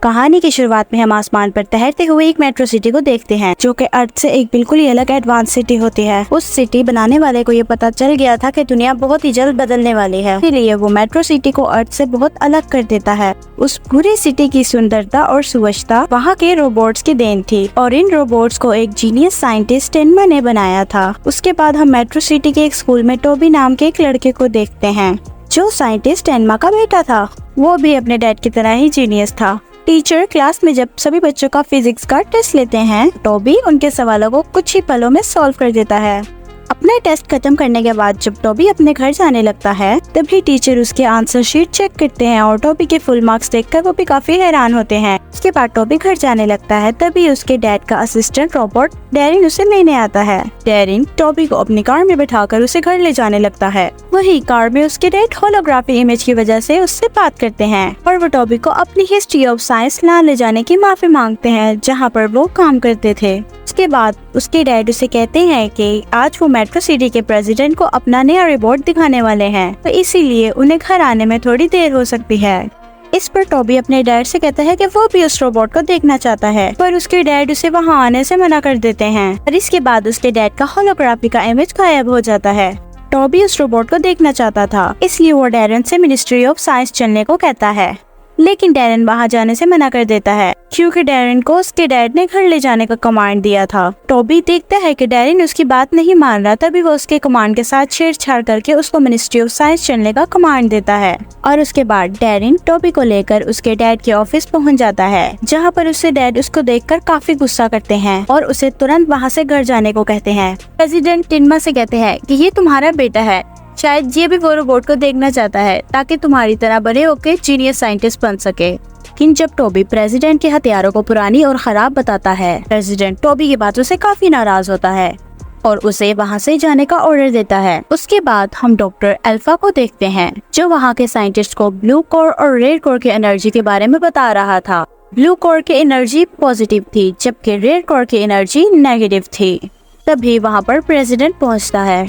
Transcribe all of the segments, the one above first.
कहानी की शुरुआत में हम आसमान पर तैरते हुए एक मेट्रो सिटी को देखते हैं, जो कि अर्थ से एक बिल्कुल ही अलग एडवांस सिटी होती है। उस सिटी बनाने वाले को ये पता चल गया था कि दुनिया बहुत ही जल्द बदलने वाली है, इसलिए वो मेट्रो सिटी को अर्थ से बहुत अलग कर देता है। उस पूरी सिटी की सुंदरता और स्वच्छता वहाँ के रोबोट्स की देन थी, और इन रोबोट्स को एक जीनियस साइंटिस्ट टेनमा ने बनाया था। उसके बाद हम मेट्रो सिटी के एक स्कूल में टोबी नाम के एक लड़के को देखते हैं, जो साइंटिस्ट टेनमा का बेटा था। वो भी अपने डैड की तरह ही जीनियस था। टीचर क्लास में जब सभी बच्चों का फिजिक्स का टेस्ट लेते हैं, टोबी उनके सवालों को कुछ ही पलों में सॉल्व कर देता है। अपना टेस्ट खत्म करने के बाद जब टोबी अपने घर जाने लगता है, तभी टीचर उसके आंसर शीट चेक करते हैं और टोबी के फुल मार्क्स देखकर वो भी काफी हैरान होते हैं। उसके बाद टोबी घर जाने लगता है, तभी उसके डैड का असिस्टेंट रोबोट डैरिन उसे लेने आता है। डैरिन टोबी को अपनी कार में बैठाकर उसे घर ले जाने लगता है। वही कार में उसके डैड होलोग्राफी इमेज की वजह से उससे बात करते हैं, और वो टोबी को अपनी हिस्ट्री ऑफ साइंस ना ले जाने की माफी मांगते हैं, जहाँ पर वो काम करते थे। उसके बाद उसके डैड उसे कहते हैं कि आज वो मेट्रो सिटी के प्रेसिडेंट को अपना नया रिपोर्ट दिखाने वाले हैं, तो इसीलिए उन्हें घर आने में थोड़ी देर हो सकती है। इस पर टोबी अपने डैड से कहता है कि वो भी उस रोबोट को देखना चाहता है, पर उसके डैड उसे वहां आने से मना कर देते हैं। और इसके बाद उसके डैड का होलोग्राफी का इमेज गायब हो जाता है। टोबी उस रोबोट को देखना चाहता था, इसलिए वो डैरन से मिनिस्ट्री ऑफ साइंस चलने को कहता है, लेकिन डैरन वहां जाने से मना कर देता है, क्योंकि डैरन को उसके डैड ने घर ले जाने का कमांड दिया था। टोबी देखता है कि डैरन उसकी बात नहीं मान रहा, तभी वो उसके कमांड के साथ छेड़छाड़ करके उसको मिनिस्ट्री ऑफ साइंस चलने का कमांड देता है। और उसके बाद डैरन टोबी को लेकर उसके डैड के ऑफिस पहुंच जाता है, जहां पर उससे डैड उसको देखकर काफी गुस्सा करते हैं और उसे तुरंत वहां से घर जाने को कहते हैं। प्रेसिडेंट टेनमा से कहते हैं कि ये तुम्हारा बेटा है, शायद ये भी वो रोबोट को देखना चाहता है ताकि तुम्हारी तरह बड़े होकर जीनियस साइंटिस्ट बन सके। लेकिन जब टोबी प्रेसिडेंट के हथियारों को पुरानी और खराब बताता है, प्रेसिडेंट टोबी की बातों से काफी नाराज होता है और उसे वहां से जाने का ऑर्डर देता है। उसके बाद हम डॉक्टर अल्फा को देखते हैं, जो वहां के साइंटिस्ट को ब्लू कोर और रेड कोर की एनर्जी के बारे में बता रहा था। ब्लू कोर की एनर्जी पॉजिटिव थी, जबकि रेड कोर की एनर्जी नेगेटिव थी। तभी वहाँ पर प्रेसिडेंट पहुँचता है,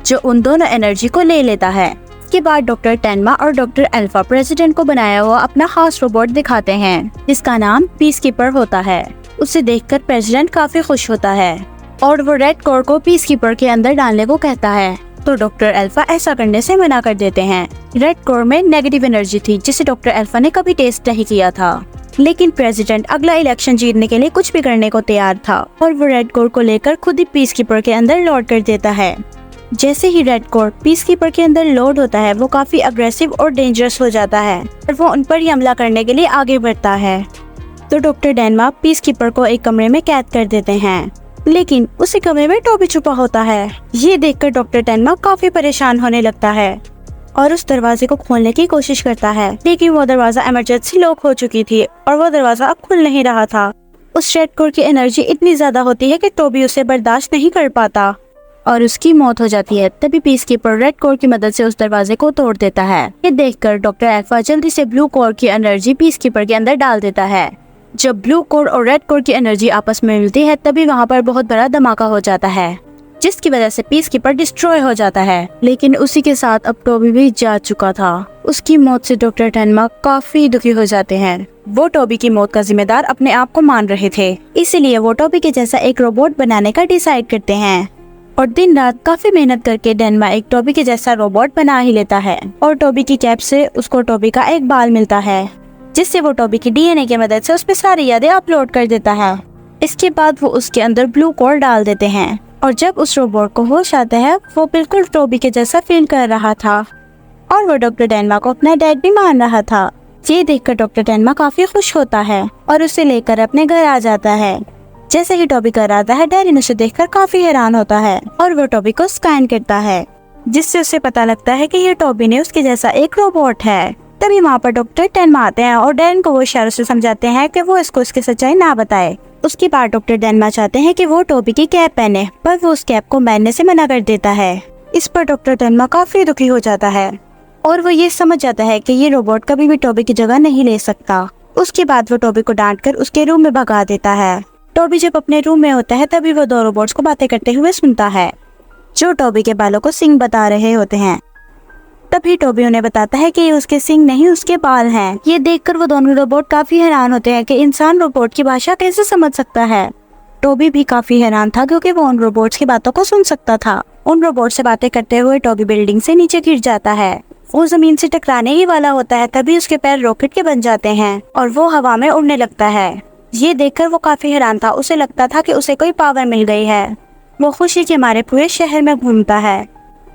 जो उन दोनों एनर्जी को ले लेता है। इसके बाद डॉक्टर टेनमा और डॉक्टर अल्फा प्रेसिडेंट को बनाया हुआ अपना खास रोबोट दिखाते हैं, जिसका नाम पीस कीपर होता है। उसे देखकर प्रेसिडेंट काफी खुश होता है और वो रेड कोर को पीस कीपर के अंदर डालने को कहता है, तो डॉक्टर अल्फा ऐसा करने से मना कर देते हैं। रेड कोर में नेगेटिव एनर्जी थी, जिसे डॉक्टर अल्फा ने कभी टेस्ट नहीं किया था, लेकिन प्रेसिडेंट अगला इलेक्शन जीतने के लिए कुछ भी करने को तैयार था और वो रेड कोर को लेकर खुद ही पीस कीपर के अंदर लोड कर देता है। जैसे ही रेड कोर पीस कीपर के अंदर लोड होता है, वो काफी अग्रेसिव और डेंजरस हो जाता है और वो उन पर ही हमला करने के लिए आगे बढ़ता है। तो डॉक्टर टेनमा पीस कीपर को एक कमरे में कैद कर देते हैं, लेकिन उसी कमरे में टोबी छुपा होता है। ये देखकर डॉक्टर टेनमा काफी परेशान होने लगता है और उस दरवाजे को खोलने की कोशिश करता है, लेकिन वो दरवाजा इमरजेंसी लॉक हो चुकी थी और वो दरवाजा अब खुल नहीं रहा था। उस रेड कोर की एनर्जी इतनी ज्यादा होती है कि टोबी उसे बर्दाश्त नहीं कर पाता और उसकी मौत हो जाती है। तभी पीस कीपर रेड कोर की मदद से उस दरवाजे को तोड़ देता है। ये देखकर डॉक्टर अल्फा जल्दी से ब्लू कोर की एनर्जी पीस कीपर के अंदर डाल देता है। जब ब्लू कोर और रेड कोर की एनर्जी आपस में मिलती है, तभी वहाँ पर बहुत बड़ा धमाका हो जाता है, जिसकी वजह से पीस कीपर डिस्ट्रॉय हो जाता है। लेकिन उसी के साथ अब टोबी भी जा चुका था। उसकी मौत से डॉक्टर टेनमा काफी दुखी हो जाते हैं। वो टोबी की मौत का जिम्मेदार अपने आप को मान रहे थे, इसीलिए वो टोबी के जैसा एक रोबोट बनाने का डिसाइड करते हैं और दिन रात काफी मेहनत करके टेनमा एक टोबी के जैसा रोबोट बना ही लेता है। और टोबी की कैप से उसको टोबी का एक बाल मिलता है, जिससे वो टोबी की डीएनए की मदद से उसपे सारी यादें अपलोड कर देता है। इसके बाद वो उसके अंदर ब्लू कोर डाल देते हैं और जब उस रोबोट को होश आता है, वो बिल्कुल टोबी के जैसा फील कर रहा था और वो डॉक्टर टेनमा को अपना डैड भी मान रहा था। ये देखकर डॉक्टर टेनमा काफी खुश होता है और उसे लेकर अपने घर आ जाता है। जैसे ही टोबी घर आता है, डैरिन उसे देखकर काफी हैरान होता है और वो टोबी को स्कैन करता है, जिससे उसे पता लगता है कि ये टोबी ने उसके जैसा एक रोबोट है। तभी वहाँ पर डॉक्टर टेनमा आते हैं और डैरिन को वो इशारों से समझाते हैं कि वो इसको उसकी सच्चाई ना बताए। उसके बाद डॉक्टर टेनमा चाहते हैं कि वो टोबी की कैप पहने, पर वो उस कैप को पहनने से मना कर देता है। इस पर डॉक्टर टेनमा काफी दुखी हो जाता है और वो ये समझ जाता है कि ये रोबोट कभी भी टोबी की जगह नहीं ले सकता। उसके बाद वो टोबी को डांटकर उसके रूम में भगा देता है। टोबी जब अपने रूम में होता है, तभी वो दो रोबोट्स को बातें करते हुए सुनता है, जो टोबी के बालों को सिंग बता रहे होते हैं। तभी टोबी उन्हें बताता है कि ये उसके सींग नहीं उसके बाल हैं। ये देखकर वो दोनों रोबोट काफी हैरान होते हैं कि इंसान रोबोट की भाषा कैसे समझ सकता है। टोबी भी काफी हैरान था क्योंकि वो उन रोबोट्स की बातों को सुन सकता था। उन रोबोट से बातें करते हुए टोबी बिल्डिंग से नीचे गिर जाता है। वो जमीन से टकराने ही वाला होता है, तभी उसके पैर रॉकेट के बन जाते हैं और वो हवा में उड़ने लगता है। ये देखकर वो काफी हैरान था। उसे लगता था कि उसे कोई पावर मिल गई है। वो खुशी के मारे पूरे शहर में घूमता है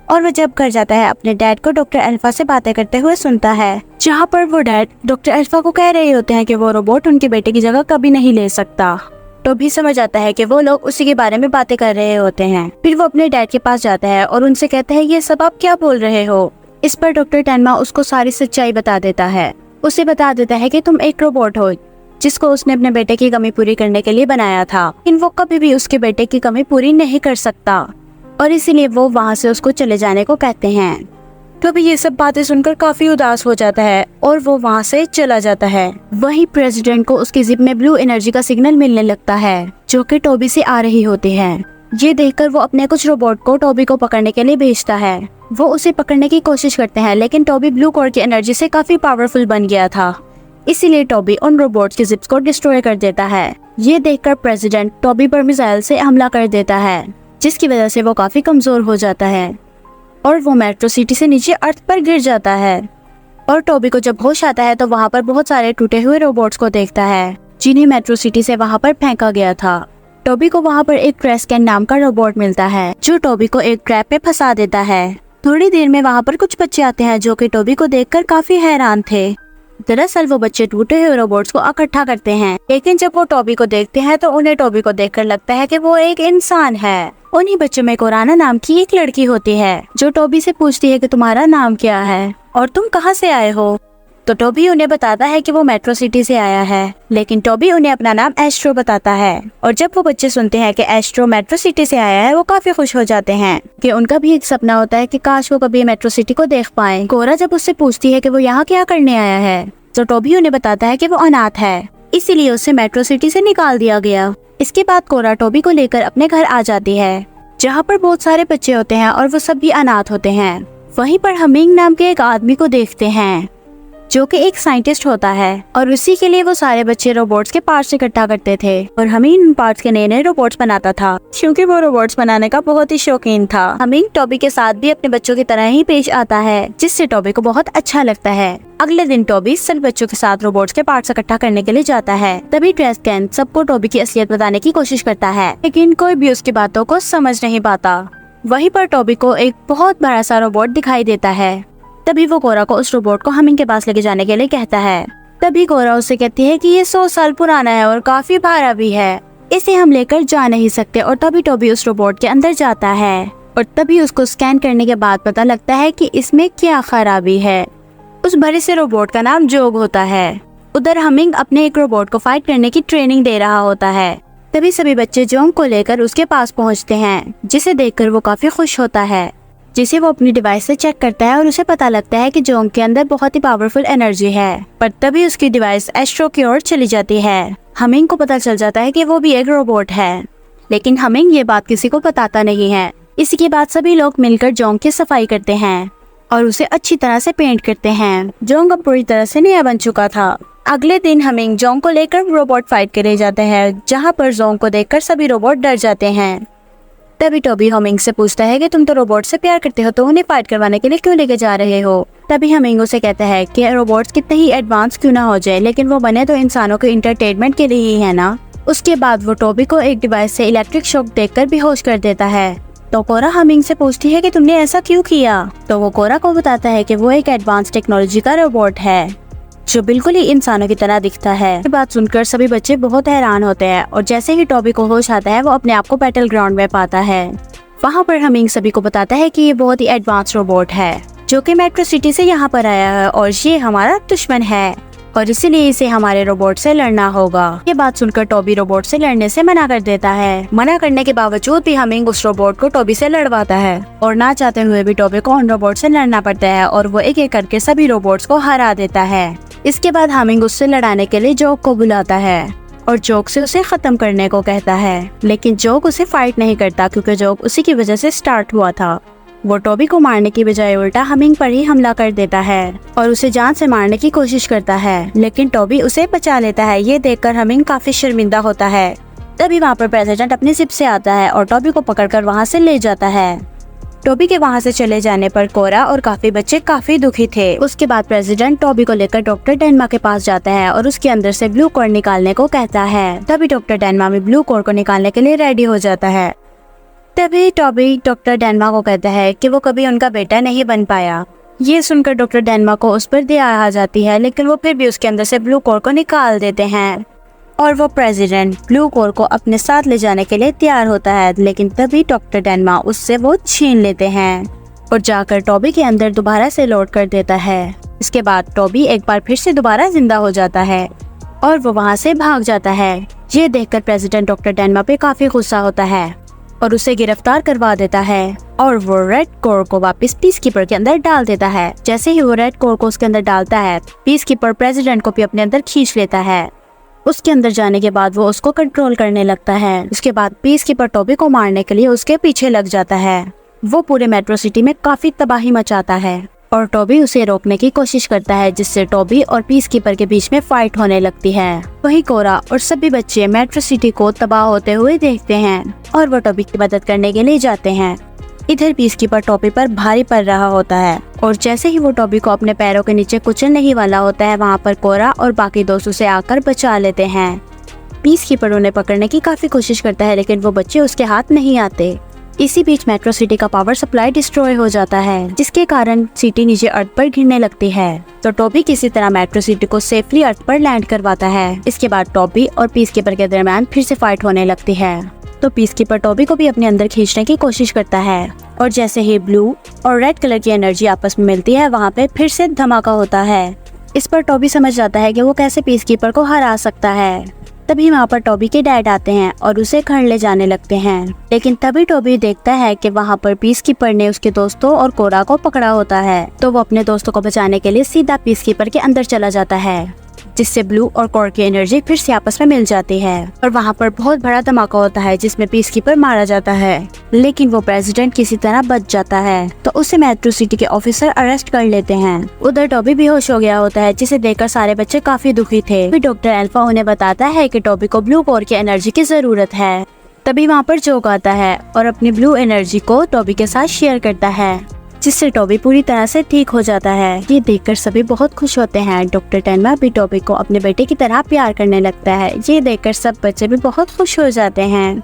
और वो जब घर जाता है अपने डैड को डॉक्टर अल्फा से बातें करते हुए सुनता है, जहाँ पर वो डैड डॉक्टर अल्फा को कह रहे होते हैं कि वो रोबोट उनके बेटे की जगह कभी नहीं ले सकता। तो भी समझ आता है कि वो लोग उसी के बारे में बातें कर रहे होते हैं। फिर वो अपने डैड के पास जाता है और उनसे कहता है ये सब आप क्या बोल रहे हो। इस पर डॉक्टर टेनमा उसको सारी सच्चाई बता देता है। उसे बता देता है कि तुम एक रोबोट हो जिसको उसने अपने बेटे की कमी पूरी करने के लिए बनाया था, लेकिन वो कभी भी उसके बेटे की कमी पूरी नहीं कर सकता और इसीलिए वो वहाँ से उसको चले जाने को कहते हैं। तो भी ये सब बातें सुनकर काफी उदास हो जाता है और वो वहाँ से चला जाता है। वहीं प्रेसिडेंट को उसकी जिप में ब्लू एनर्जी का सिग्नल मिलने लगता है जो कि टोबी से आ रही होती है। ये देखकर वो अपने कुछ रोबोट को टोबी को पकड़ने के लिए भेजता है। वो उसे पकड़ने की कोशिश करते हैं लेकिन टोबी ब्लू कोर की एनर्जी से काफी पावरफुल बन गया था, इसीलिए टोबी उन रोबोट्स की जिप्स को डिस्ट्रॉय कर देता है। ये देखकर प्रेसिडेंट टोबी पर मिसाइल से हमला कर देता है, जिसकी वजह से वो काफी कमजोर हो जाता है और वो मेट्रो सिटी से नीचे अर्थ पर गिर जाता है। और टोबी को जब होश आता है तो वहाँ पर बहुत सारे टूटे हुए रोबोट्स को देखता है जिन्हें मेट्रो सिटी से वहाँ पर फेंका गया था। टोबी को वहाँ पर एक ट्रैश कैन नाम का रोबोट मिलता है जो टोबी को एक ट्रैप में फंसा देता है। थोड़ी देर में वहाँ पर कुछ बच्चे आते हैं जो कि टोबी को देखकर काफी हैरान थे। दरअसल वो बच्चे टूटे हुए रोबोट्स को इकट्ठा करते हैं, लेकिन जब वो टोबी को देखते हैं तो उन्हें टोबी को देखकर लगता है कि वो एक इंसान है। उन्हीं बच्चों में कोराना नाम की एक लड़की होती है जो टोबी से पूछती है कि तुम्हारा नाम क्या है और तुम कहाँ से आए हो। तो टोबी उन्हें बताता है कि वो मेट्रो सिटी से आया है, लेकिन टोबी उन्हें अपना नाम एस्ट्रो बताता है। और जब वो बच्चे सुनते हैं कि एस्ट्रो मेट्रो सिटी से आया है वो काफी खुश हो जाते हैं कि उनका भी एक सपना होता है कि काश वो कभी मेट्रो सिटी को देख पाए। कोरा जब उससे पूछती है कि वो यहाँ क्या करने आया है तो टोबी उन्हें बताता है कि वो अनाथ है, इसीलिए उसे मेट्रो सिटी से निकाल दिया गया। इसके बाद कोरा टोबी को लेकर अपने घर आ जाती है जहाँ पर बहुत सारे बच्चे होते हैं और वो सब भी अनाथ होते हैं। वहीं पर हमिंग नाम के एक आदमी को देखते हैं जो कि एक साइंटिस्ट होता है और उसी के लिए वो सारे बच्चे रोबोट्स के पार्ट्स इकट्ठा करते थे और हमिंग उन पार्ट्स के नए नए रोबोट्स बनाता था क्योंकि वो रोबोट्स बनाने का बहुत ही शौकीन था। हमिंग टोबी के साथ भी अपने बच्चों की तरह ही पेश आता है जिससे टोबी को बहुत अच्छा लगता है। अगले दिन टोबी सभी बच्चों के साथ रोबोट्स के पार्ट्स इकट्ठा करने के लिए जाता है। तभी ट्रैश कैन सबको टोबी की असलियत बताने की कोशिश करता है, लेकिन कोई भी उसकी बातों को समझ नहीं पाता। वहीं पर टोबी को एक बहुत बड़ा सा रोबोट दिखाई देता है। तभी वो कोरा को उस रोबोट को हमिंग के पास लेके जाने के लिए कहता है। तभी कोरा उससे कहती है कि ये 100 साल पुराना है और काफी भारा भी है, इसे हम लेकर जा नहीं सकते। और तभी टोबी उस रोबोट के अंदर जाता है और तभी उसको स्कैन करने के बाद पता लगता है कि इसमें क्या खराबी है। उस बड़े से रोबोट का नाम जोग होता है। उधर हमिंग अपने एक रोबोट को फाइट करने की ट्रेनिंग दे रहा होता है। तभी सभी बच्चे जोंग को लेकर उसके पास पहुंचते हैं, जिसे देखकर वो काफी खुश होता है, जिसे वो अपनी डिवाइस से चेक करता है और उसे पता लगता है कि जोंग के अंदर बहुत ही पावरफुल एनर्जी है। पर तभी उसकी डिवाइस एस्ट्रो की ओर चली जाती है। हमिंग को पता चल जाता है कि वो भी एक रोबोट है, लेकिन हमिंग ये बात किसी को बताता नहीं है। इसके बाद सभी लोग मिलकर जोंग की सफाई करते हैं और उसे अच्छी तरह से पेंट करते हैं। जोंग अब पूरी तरह से नया बन चुका था। अगले दिन हमिंग जोंग को लेकर रोबोट फाइट करे जाते हैं, जहाँ पर जोंग को देखकर सभी रोबोट डर जाते हैं। तभी टोबी हमिंग से पूछता है कि तुम तो रोबोट से प्यार करते हो, तो उन्हें फाइट करवाने के लिए क्यों लेके जा रहे हो। तभी हमिंग उसे कहता है कि रोबोट्स कितने ही एडवांस क्यों ना हो जाए, लेकिन वो बने तो इंसानों के इंटरटेनमेंट के लिए ही है ना। उसके बाद वो टोबी को एक डिवाइस से इलेक्ट्रिक शॉक देकर बेहोश कर देता है। तो कोरा हमिंग से पूछती है कि तुमने ऐसा क्यों किया। तो वो कोरा को बताता है कि वो एक एडवांस टेक्नोलॉजी का रोबोट है जो बिल्कुल ही इंसानों की तरह दिखता है। ये बात सुनकर सभी बच्चे बहुत हैरान होते हैं और जैसे ही टोबी को होश आता है वो अपने आप को बैटल ग्राउंड में पाता है। वहाँ पर हमिंग सभी को बताता है कि ये बहुत ही एडवांस रोबोट है जो कि मेट्रो सिटी से यहाँ पर आया है और ये हमारा दुश्मन है और इसीलिए इसे हमारे रोबोट से लड़ना होगा। ये बात सुनकर टोबी रोबोट से लड़ने से मना कर देता है। मना करने के बावजूद भी हमिंग उस रोबोट को टोबी से लड़वाता है और ना चाहते हुए भी टोबी को उन रोबोट से लड़ना पड़ता है और वो एक एक करके सभी रोबोट्स को हरा देता है। इसके बाद हमिंग उससे लड़ाने के लिए जोग को बुलाता है और जोग से उसे खत्म करने को कहता है, लेकिन जोग उसे फाइट नहीं करता क्योंकि जोग उसी की वजह से स्टार्ट हुआ था। वो टॉबी को मारने की बजाय उल्टा हमिंग पर ही हमला कर देता है और उसे जान से मारने की कोशिश करता है, लेकिन टॉबी उसे बचा लेता है। ये देखकर हमिंग काफी शर्मिंदा होता है। तभी वहाँ पर प्रेसिडेंट अपने शिप से आता है और टॉबी को पकड़कर वहाँ से ले जाता है। टॉबी के वहाँ से चले जाने पर कोरा और काफी बच्चे काफी दुखी थे। उसके बाद प्रेसिडेंट टॉबी को लेकर डॉक्टर डेनमा के पास जाता है और उसके अंदर से ब्लू कोर निकालने को कहता है। तभी डॉक्टर डेनमा भी ब्लू कोर को निकालने के लिए रेडी हो जाता है। तभी टॉबी डॉक्टर डेनमा को कहता है कि वो कभी उनका बेटा नहीं बन पाया। ये सुनकर डॉक्टर डेनमा को उस पर दया आ जाती है, लेकिन वो फिर भी उसके अंदर से ब्लू कोर को निकाल देते हैं और वो प्रेसिडेंट ब्लू कोर को अपने साथ ले जाने के लिए तैयार होता है, लेकिन तभी डॉक्टर डेनमा उससे वो छीन लेते हैं और जाकर टॉबी के अंदर दोबारा से लोड कर देता है। इसके बाद टॉबी एक बार फिर से दोबारा जिंदा हो जाता है और वो वहाँ से भाग जाता है। ये देखकर प्रेसिडेंट डॉक्टर डेनमा पे काफी गुस्सा होता है और उसे गिरफ्तार करवा देता है और वो रेड कोर को वापस पीस कीपर के अंदर डाल देता है। जैसे ही वो रेड कोर को उसके अंदर डालता है, पीस कीपर प्रेसिडेंट को भी अपने अंदर खींच लेता है। उसके अंदर जाने के बाद वो उसको कंट्रोल करने लगता है। उसके बाद पीस कीपर टॉबी को मारने के लिए उसके पीछे लग जाता है। वो पूरे मेट्रो सिटी में काफी तबाही मचाता है और टॉबी उसे रोकने की कोशिश करता है, जिससे टॉबी और पीस कीपर के बीच में फाइट होने लगती है। वहीं कोरा और सभी बच्चे मेट्रो सिटी को तबाह होते हुए देखते हैं और वो टॉबी की मदद करने के लिए जाते हैं। इधर पीस कीपर टॉबी पर भारी पड़ रहा होता है और जैसे ही वो टॉबी को अपने पैरों के नीचे कुचलने ही वाला होता है, वहाँ पर कोरा और बाकी दोस्त उसे आकर बचा लेते हैं। पीस कीपर उन्हें पकड़ने की काफी कोशिश करता है, लेकिन वो बच्चे उसके हाथ नहीं आते। इसी बीच मेट्रो सिटी का पावर सप्लाई डिस्ट्रॉय हो जाता है, जिसके कारण सिटी नीचे अर्थ पर गिरने लगती है। तो टॉबी किसी तरह मेट्रो सिटी को सेफली अर्थ पर लैंड करवाता है। इसके बाद टॉबी और पीस कीपर के दरमियान फिर से फाइट होने लगती है। तो पीस कीपर टॉबी को भी अपने अंदर खींचने की कोशिश करता है और जैसे ही ब्लू और रेड कलर की एनर्जी आपस में मिलती है, वहाँ पे फिर से धमाका होता है। इस पर टॉबी समझ जाता है कि वो कैसे पीस कीपर को हरा सकता है। तभी वहाँ पर टॉबी के डैड आते हैं और उसे घर ले जाने लगते हैं, लेकिन तभी टॉबी देखता है कि वहाँ पर पीस कीपर ने उसके दोस्तों और कोरा को पकड़ा होता है। तो वो अपने दोस्तों को बचाने के लिए सीधा पीस कीपर के अंदर चला जाता है, जिससे ब्लू और कोर की एनर्जी फिर से आपस में मिल जाती है और वहाँ पर बहुत बड़ा धमाका होता है, जिसमें पीस कीपर मारा जाता है, लेकिन वो प्रेसिडेंट किसी तरह बच जाता है। तो उसे मेट्रो सिटी के ऑफिसर अरेस्ट कर लेते हैं। उधर टॉबी बेहोश हो गया होता है, जिसे देखकर सारे बच्चे काफी दुखी थे। फिर डॉक्टर अल्फा उन्हें बताता है कि टॉबी को ब्लू कोर की एनर्जी की जरूरत है। तभी वहाँ पर जोक आता है और अपनी ब्लू एनर्जी को टॉबी के साथ शेयर करता है, जिससे टॉबी पूरी तरह से ठीक हो जाता है। ये देखकर सभी बहुत खुश होते हैं। डॉक्टर डेनमा भी टॉबी को अपने बेटे की तरह प्यार करने लगता है। ये देखकर सब बच्चे भी बहुत खुश हो जाते हैं।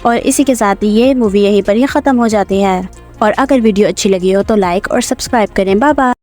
और इसी के साथ ये मूवी यहीं पर ही खत्म हो जाती है। और अगर वीडियो अच्छी लगी हो तो लाइक और सब्सक्राइब करें। Bye bye.